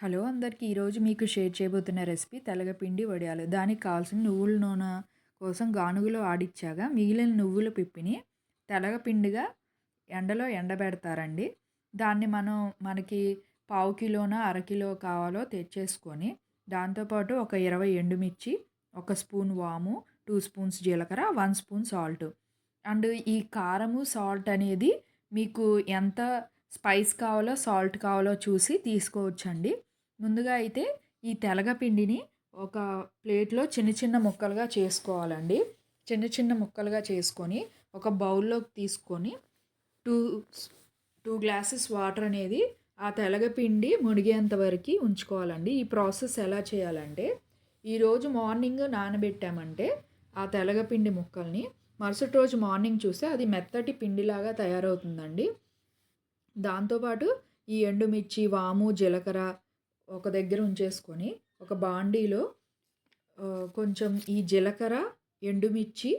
Hello అందరికీ ఈరోజు మీకు షేర్ చేయబోతున్న రెసిపీ తెలగపిండి వడియాలు. దానికి కావాల్సిన నువ్వుల నూనె కోసం గానుగలో ఆడిచ్చాగా మిగిలిన నువ్వుల పిప్పిని తెలగపిండిగా ఎండలో ఎండబెడతారండి. దాన్ని మనకి పావు కిలోనో అరకిలో కావాలో తెచ్చేసుకొని దాంతోపాటు ఒక 20 ఎండుమిర్చి, ఒక స్పూన్ వాము, 2 స్పూన్స్ జీలకర్ర, 1 స్పూన్ సాల్ట్. అండ్ ఈ కారము సాల్ట్ అనేది మీకు ఎంత స్పైస్ కావాలో సాల్ట్ కావాలో చూసి తీసుకోవచ్చండి. ముందుగా అయితే ఈ తెలగపిండిని ఒక ప్లేట్లో చిన్న చిన్న ముక్కలుగా చేసుకోవాలండి. చిన్న చిన్న ముక్కలుగా చేసుకొని ఒక బౌల్లోకి తీసుకొని టూ టూ గ్లాసెస్ వాటర్ అనేది ఆ తెలగపిండి మునిగేంత వరకు ఉంచుకోవాలండి. ఈ ప్రాసెస్ ఎలా చేయాలంటే, ఈరోజు మార్నింగ్ నానబెట్టామంటే ఆ తెలగపిండి ముక్కల్ని మరుసటి రోజు మార్నింగ్ చూస్తే అది మెత్తటి పిండిలాగా తయారవుతుందండి. దాంతోపాటు ఈ ఎండుమిర్చి, వాము, జీలకర్ర ఒక దగ్గర ఉంచేసుకొని ఒక బాండీలో కొంచెం ఈ జీలకర్ర, ఎండుమిర్చి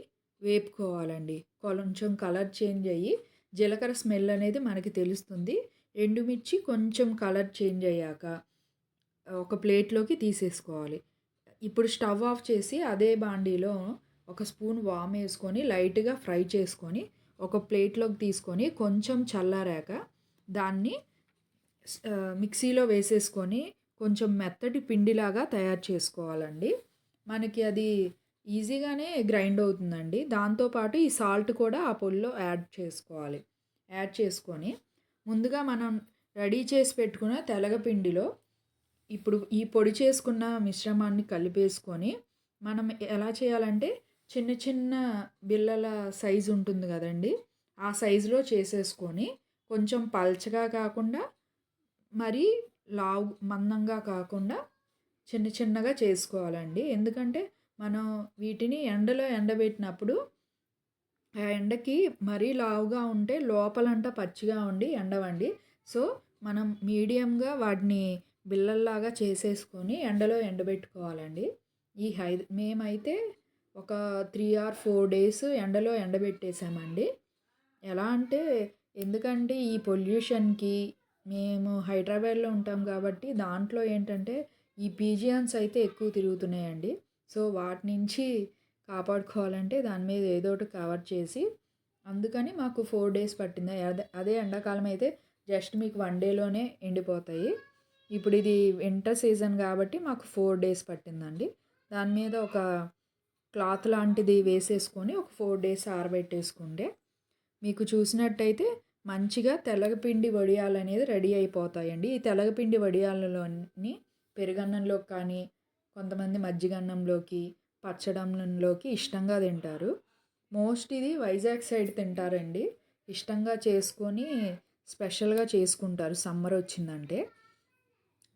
వేపుకోవాలండి. కొంచెం కలర్ చేంజ్ అయ్యి జీలకర్ర స్మెల్ అనేది మనకి తెలుస్తుంది. ఎండుమిర్చి కొంచెం కలర్ చేంజ్ అయ్యాక ఒక ప్లేట్లోకి తీసేసుకోవాలి. ఇప్పుడు స్టవ్ ఆఫ్ చేసి అదే బాండీలో ఒక స్పూన్ వామ్ వేసుకొని లైట్గా ఫ్రై చేసుకొని ఒక ప్లేట్లోకి తీసుకొని కొంచెం చల్లారాక దాన్ని మిక్సీలో వేసేసుకొని కొంచెం మెత్తటి పిండిలాగా తయారు చేసుకోవాలండి. మనకి అది ఈజీగానే గ్రైండ్ అవుతుందండి. దాంతోపాటు ఈ సాల్ట్ కూడా ఆ పొడిలో యాడ్ చేసుకొని ముందుగా మనం రెడీ చేసి పెట్టుకున్న తెలగపిండిలో ఇప్పుడు ఈ పొడి చేసుకున్న మిశ్రమాన్ని కలిపేసుకొని మనం ఎలా చేయాలంటే చిన్న చిన్న బిళ్ళల సైజు ఉంటుంది కదండి, ఆ సైజులో చేసేసుకొని కొంచెం పల్చగా కాకుండా మరీ మందంగా కాకుండా చిన్న చిన్నగా చేసుకోవాలండి. ఎందుకంటే మనం వీటిని ఎండలో ఎండబెట్టినప్పుడు ఆ ఎండకి మరీ లావుగా ఉంటే లోపలంతా పచ్చిగా ఉండి ఎండవండి. సో మనం మీడియంగా వాటిని బిళ్ళల్లాగా చేసేసుకొని ఎండలో ఎండబెట్టుకోవాలండి. మేమైతే ఒక 3 or 4 డేస్ ఎండలో ఎండబెట్టేసామండి. ఎలా అంటే, ఎందుకంటే ఈ పొల్యూషన్కి మేము హైదరాబాద్లో ఉంటాం కాబట్టి దాంట్లో ఏంటంటే ఈ పీజియన్స్ అయితే ఎక్కువ తిరుగుతున్నాయండి. సో వాటి నుంచి కాపాడుకోవాలంటే దాని మీద ఏదో ఒకటి కవర్ చేసి అందుకని మాకు 4 డేస్ పట్టింది. అదే ఎండాకాలం అయితే జస్ట్ మీకు 1 డేలోనే ఎండిపోతాయి. ఇప్పుడు ఇది వింటర్ సీజన్ కాబట్టి మాకు 4 డేస్ పట్టిందండి. దాని మీద ఒక క్లాత్ లాంటిది వేసేసుకొని ఒక 4 డేస్ ఆరబెట్టేసుకుంటే మీకు చూసినట్టయితే మంచిగా తెలగపిండి వడియాలు అనేది రెడీ అయిపోతాయండి. ఈ తెలగపిండి వడియాలలోని పెరుగన్నంలోకి కానీ కొంతమంది మజ్జిగన్నంలోకి, పచ్చడన్నంలోకి ఇష్టంగా తింటారు. మోస్ట్ ఇది వైజాగ్ సైడ్ తింటారండి. ఇష్టంగా చేసుకొని స్పెషల్గా చేసుకుంటారు సమ్మర్ వచ్చిందంటే.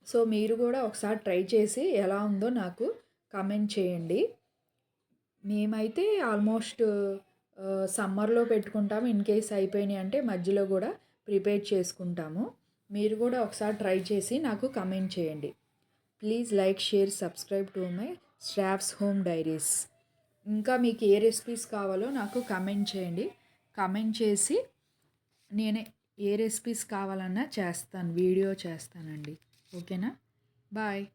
సో మీరు కూడా ఒకసారి ట్రై చేసి ఎలా ఉందో నాకు కామెంట్ చేయండి. మేమైతే ఆల్మోస్ట్ సమ్మర్లో పెట్టుకుంటాము. ఇన్ కేస్ అయిపోయినాయి అంటే మధ్యలో కూడా ప్రిపేర్ చేసుకుంటాము. మీరు కూడా ఒకసారి ట్రై చేసి నాకు కమెంట్ చేయండి. Please like, share, subscribe to my Shravs home diaries. ఇంకా మీకు ఏ రెసిపీస్ కావాలో నాకు కమెంట్ చేయండి. కమెంట్ చేసి నేనే ఏ రెసిపీస్ కావాలన్నా వీడియో చేస్తానండి. ఓకేనా? బాయ్.